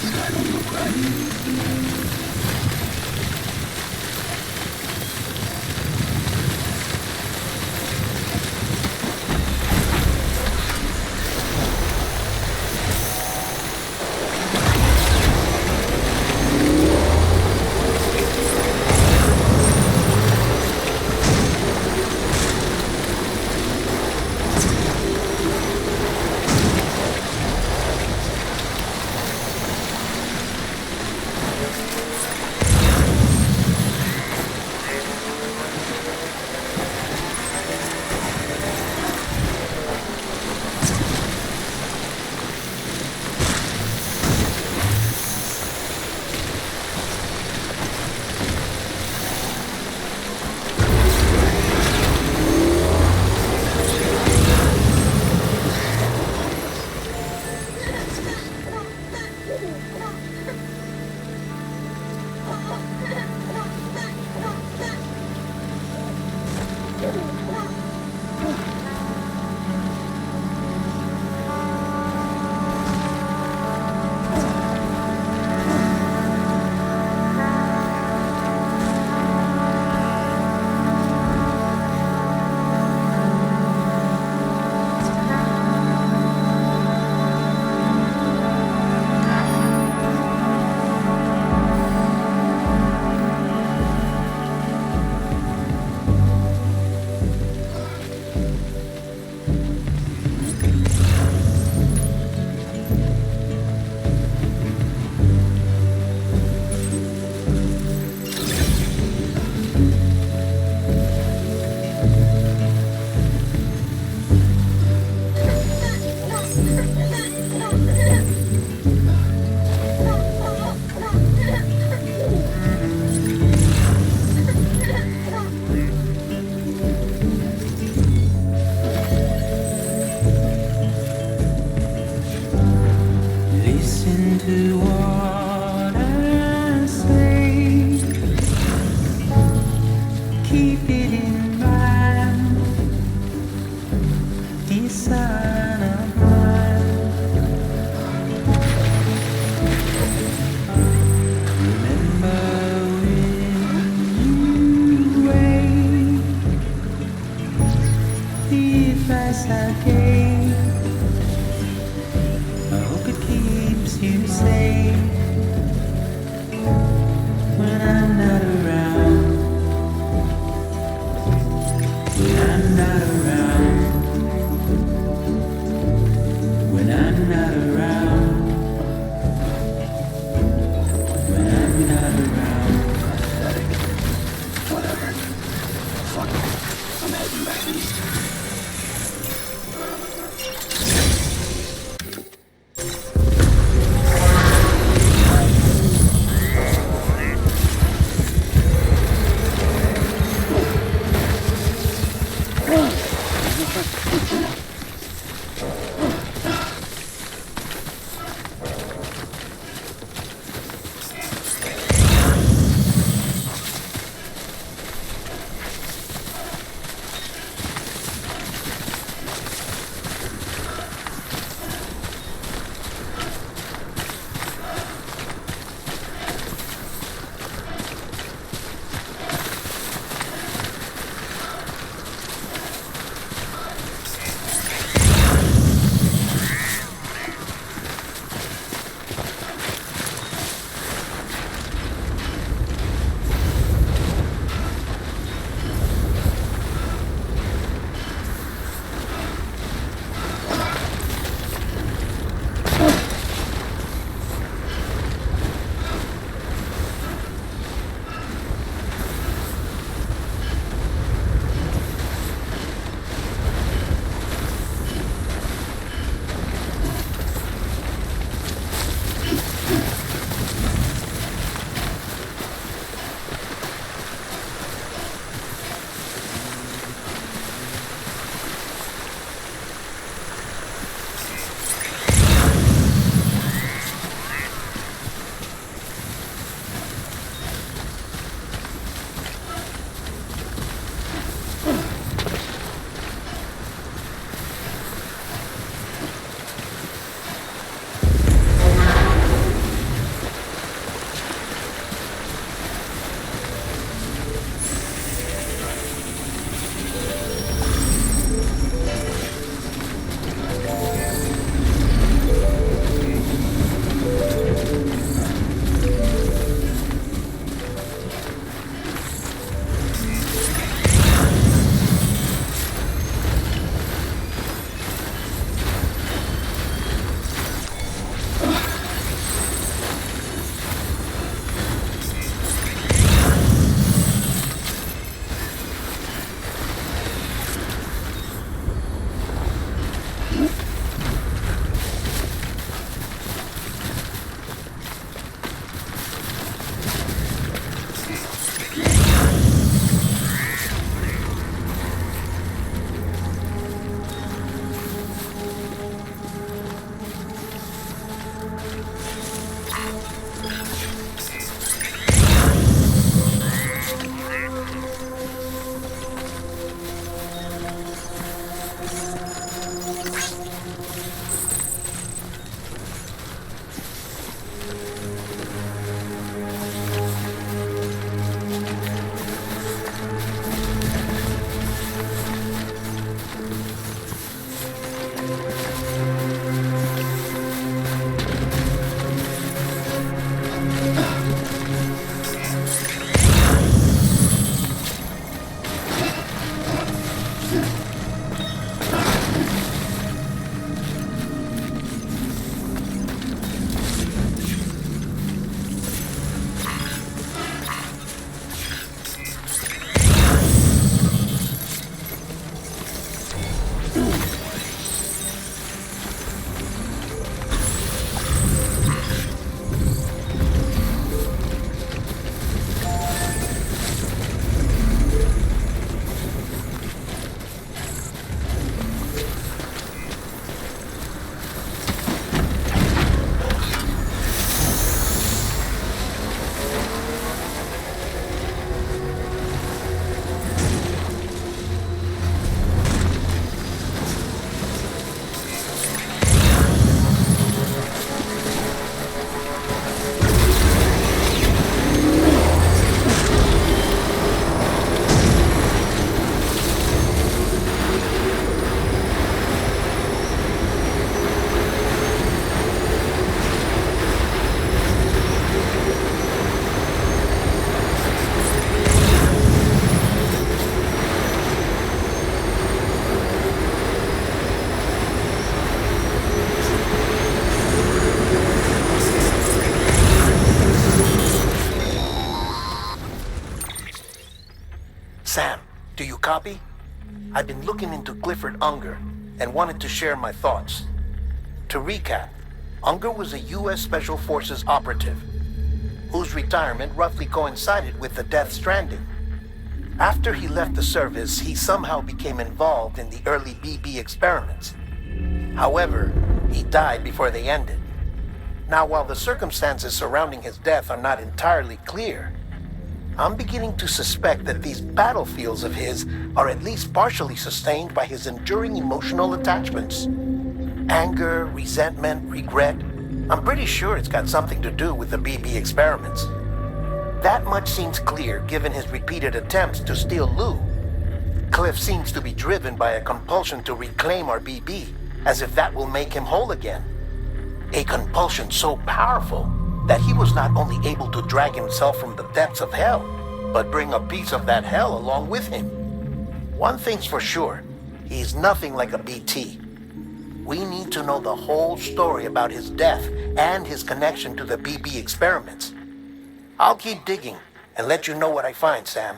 Sky don't look right. Sam, do you copy? I've been looking into Clifford Unger and wanted to share my thoughts. To recap, Unger was a U.S. Special Forces operative whose retirement roughly coincided with the Death Stranding. After he left the service, he somehow became involved in the early BB experiments. However, he died before they ended. Now, while the circumstances surrounding his death are not entirely clear, I'm beginning to suspect that these battlefields of his are at least partially sustained by his enduring emotional attachments. Anger, resentment, regret. I'm pretty sure it's got something to do with the BB experiments. That much seems clear given his repeated attempts to steal Lou. Cliff seems to be driven by a compulsion to reclaim our BB, as if that will make him whole again. A compulsion so powerful that he was not only able to drag himself from the depths of hell, but bring a piece of that hell along with him. One thing's for sure, he's nothing like a BT. We need to know the whole story about his death and his connection to the BB experiments. I'll keep digging and let you know what I find, Sam.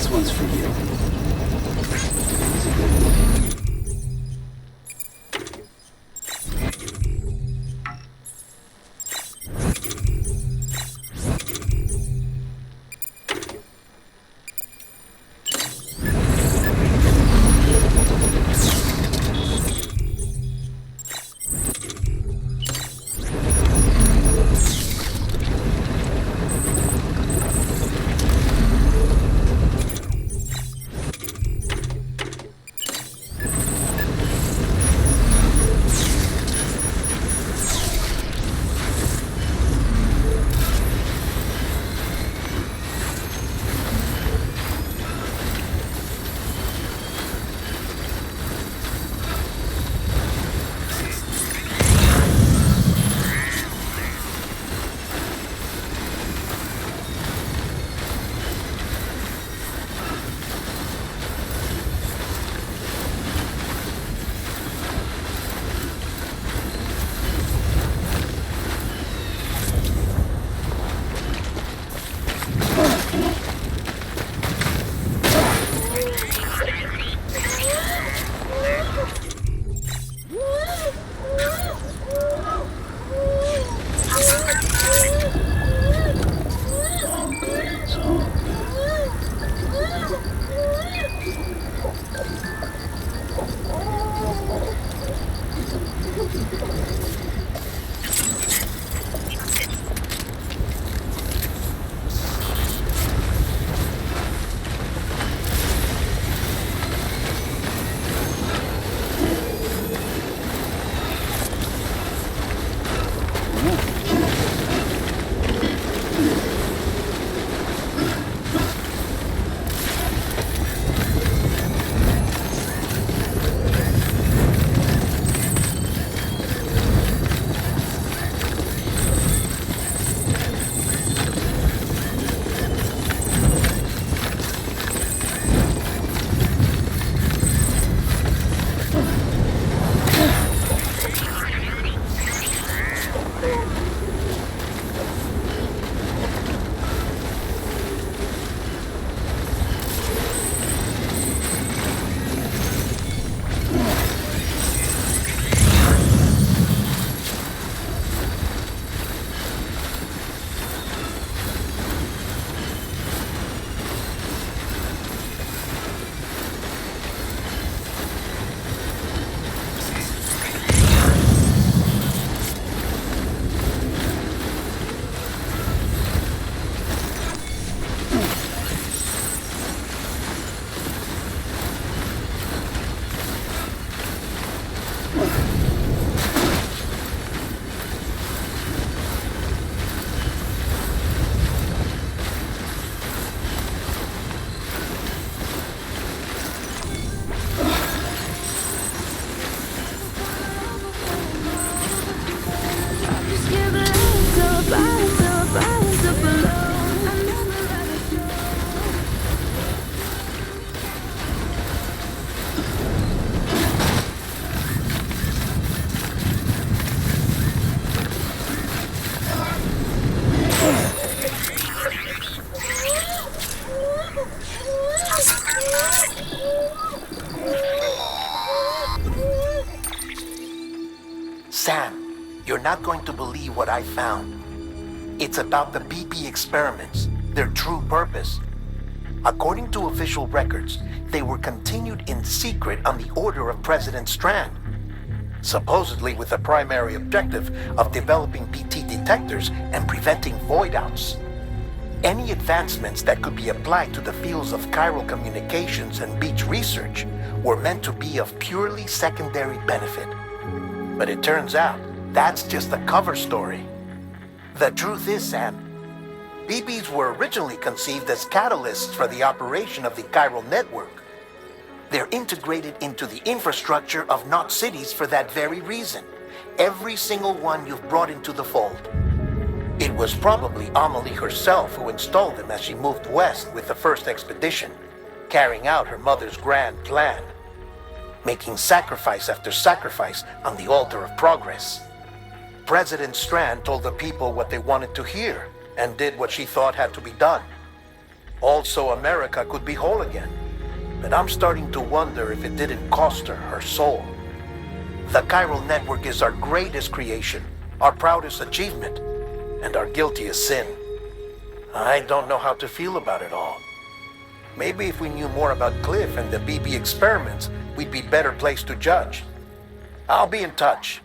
This one's for you. He's a good one. Sam, you're not going to believe what I found. It's about the BP experiments, their true purpose. According to official records, they were continued in secret on the order of President Strand, supposedly with the primary objective of developing BT detectors and preventing void-outs. Any advancements that could be applied to the fields of chiral communications and beach research were meant to be of purely secondary benefit. But it turns out, that's just the cover story. The truth is, Sam, BBs were originally conceived as catalysts for the operation of the chiral network. They're integrated into the infrastructure of Knot cities for that very reason. Every single one you've brought into the fold. It was probably Amelie herself who installed them as she moved west with the first expedition, carrying out her mother's grand plan, making sacrifice after sacrifice on the altar of progress. President Strand told the people what they wanted to hear and did what she thought had to be done. Also, America could be whole again. But I'm starting to wonder if it didn't cost her her soul. The chiral network is our greatest creation, our proudest achievement, and our guiltiest sin. I don't know how to feel about it all. Maybe if we knew more about Cliff and the BB experiments, we'd be better placed to judge. I'll be in touch.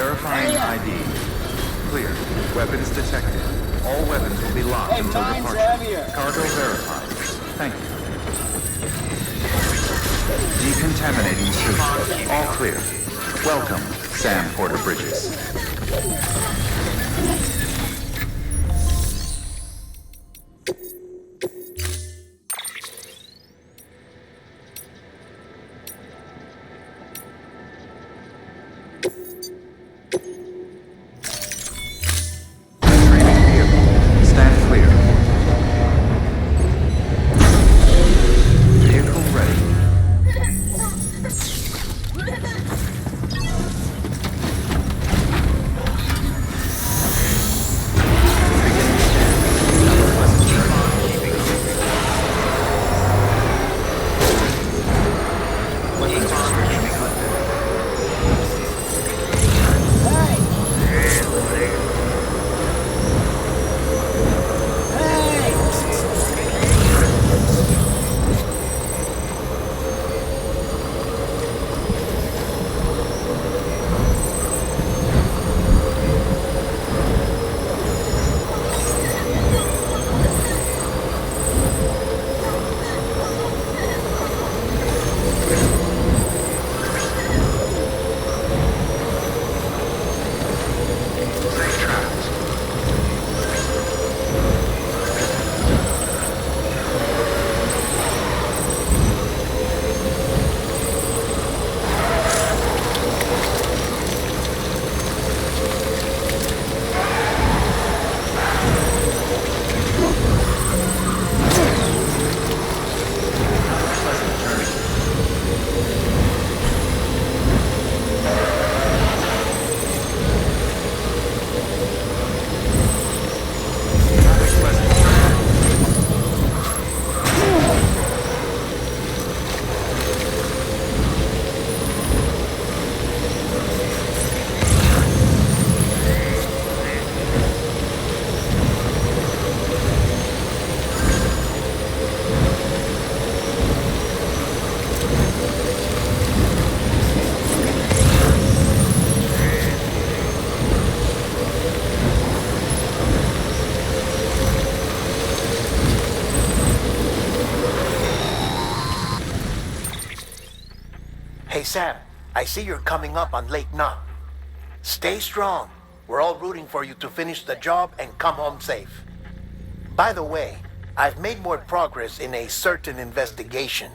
Verifying ID. Clear. Weapons detected. All weapons will be locked until departure. Cargo verified. Thank you. Decontaminating suit. All clear. Welcome, Sam Porter Bridges. Hey Sam, I see you're coming up on Lake Knot. Stay strong. We're all rooting for you to finish the job and come home safe. By the way, I've made more progress in a certain investigation.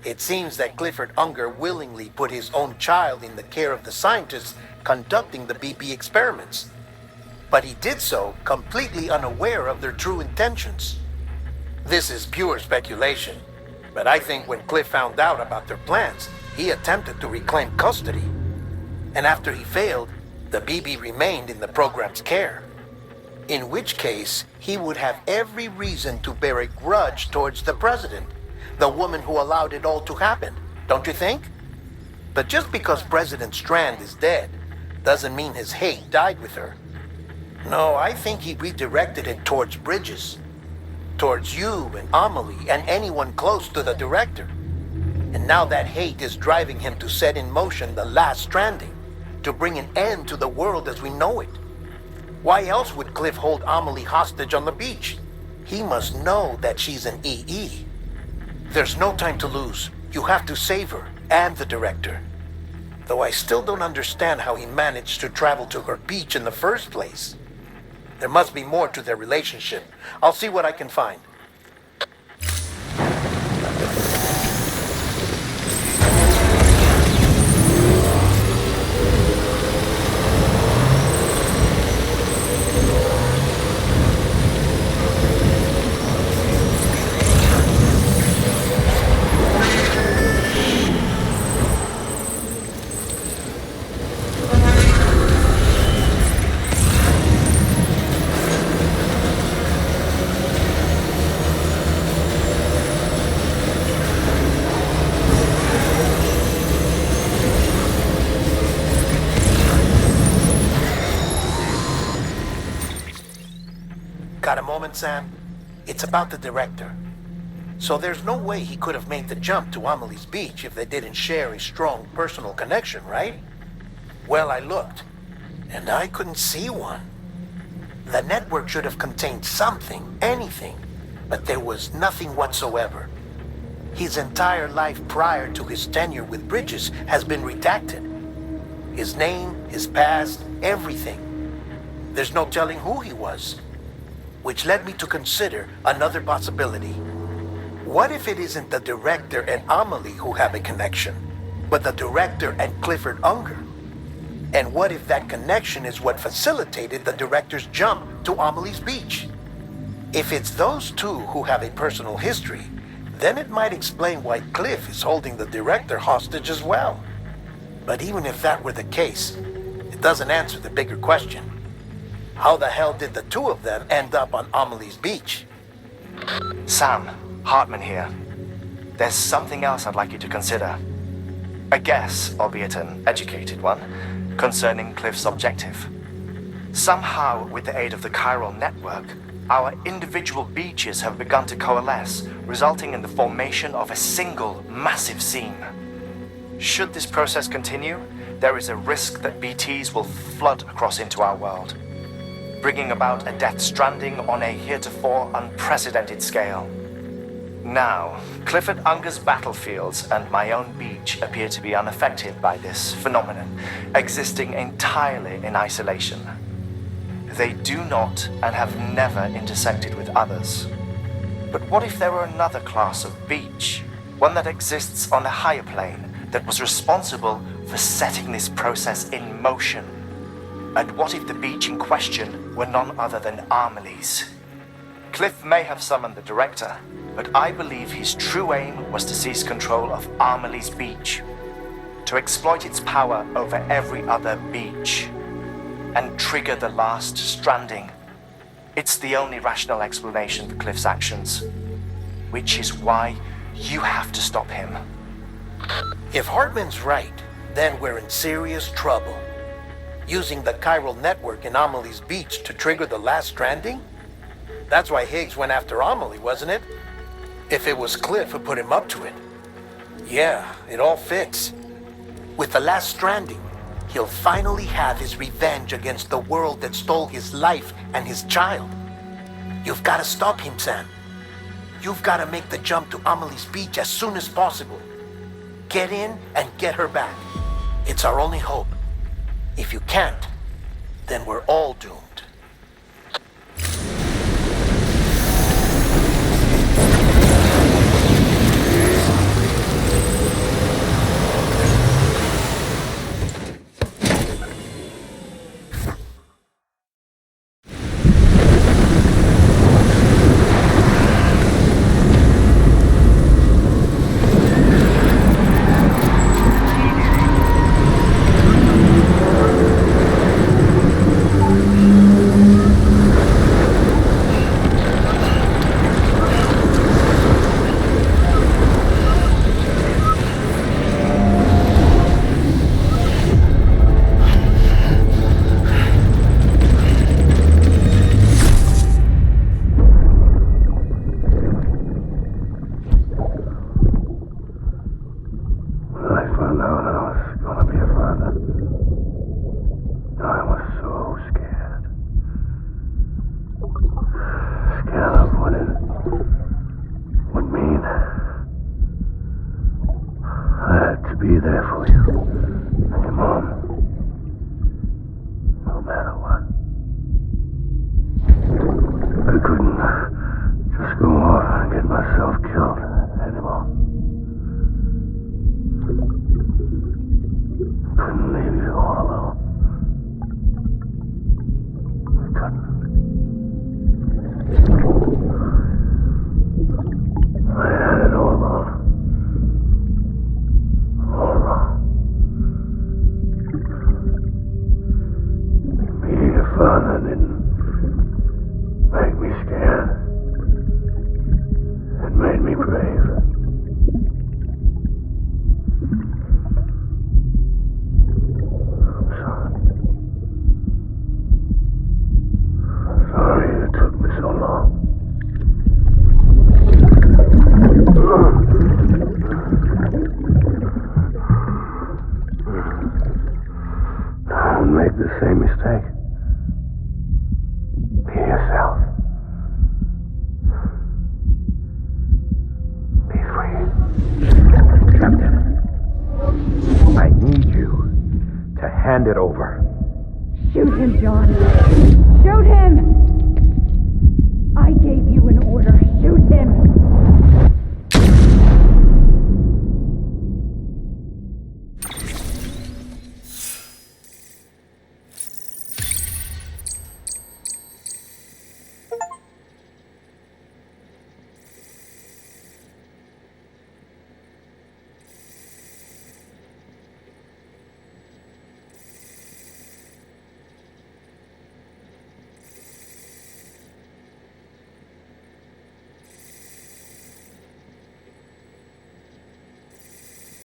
It seems that Clifford Unger willingly put his own child in the care of the scientists conducting the BP experiments. But he did so completely unaware of their true intentions. This is pure speculation, but I think when Cliff found out about their plans, he attempted to reclaim custody. And after he failed, the BB remained in the program's care. In which case, he would have every reason to bear a grudge towards the president, the woman who allowed it all to happen, don't you think? But just because President Strand is dead, doesn't mean his hate died with her. No, I think he redirected it towards Bridges. Towards you and Amelie and anyone close to the director. And now that hate is driving him to set in motion the last stranding, to bring an end to the world as we know it. Why else would Cliff hold Amelie hostage on the beach? He must know that she's an EE. There's no time to lose. You have to save her and the director. Though I still don't understand how he managed to travel to her beach in the first place. There must be more to their relationship. I'll see what I can find. Got a moment, Sam? It's about the director. So there's no way he could have made the jump to Amelie's beach if they didn't share a strong personal connection, right? Well, I looked, and I couldn't see one. The network should have contained something, anything, but there was nothing whatsoever. His entire life prior to his tenure with Bridges has been redacted. His name, his past, everything. There's no telling who he was. Which led me to consider another possibility. What if it isn't the director and Amelie who have a connection, but the director and Clifford Unger? And what if that connection is what facilitated the director's jump to Amelie's beach? If it's those two who have a personal history, then it might explain why Cliff is holding the director hostage as well. But even if that were the case, it doesn't answer the bigger question. How the hell did the two of them end up on Amelie's beach? Sam, Hartman here. There's something else I'd like you to consider. A guess, albeit an educated one, concerning Cliff's objective. Somehow, with the aid of the chiral network, our individual beaches have begun to coalesce, resulting in the formation of a single massive seam. Should this process continue, there is a risk that BTs will flood across into our world, bringing about a death stranding on a heretofore unprecedented scale. Now, Clifford Unger's battlefields and my own beach appear to be unaffected by this phenomenon, existing entirely in isolation. They do not and have never intersected with others. But what if there were another class of beach, one that exists on a higher plane, that was responsible for setting this process in motion? And what if the beach in question were none other than Amelie's? Cliff may have summoned the director, but I believe his true aim was to seize control of Amelie's beach, to exploit its power over every other beach, and trigger the last stranding. It's the only rational explanation for Cliff's actions, which is why you have to stop him. If Hartman's right, then we're in serious trouble. Using the chiral network in Amelie's beach to trigger the last stranding? That's why Higgs went after Amelie, wasn't it? If it was Cliff who put him up to it. Yeah, it all fits. With the last stranding, he'll finally have his revenge against the world that stole his life and his child. You've got to stop him, Sam. You've got to make the jump to Amelie's beach as soon as possible. Get in and get her back. It's our only hope. If you can't, then we're all doomed. make the same mistake. Be yourself. Be free. Captain, I need you to hand it over. Shoot him, John. Shoot him! I gave you an order. Shoot him!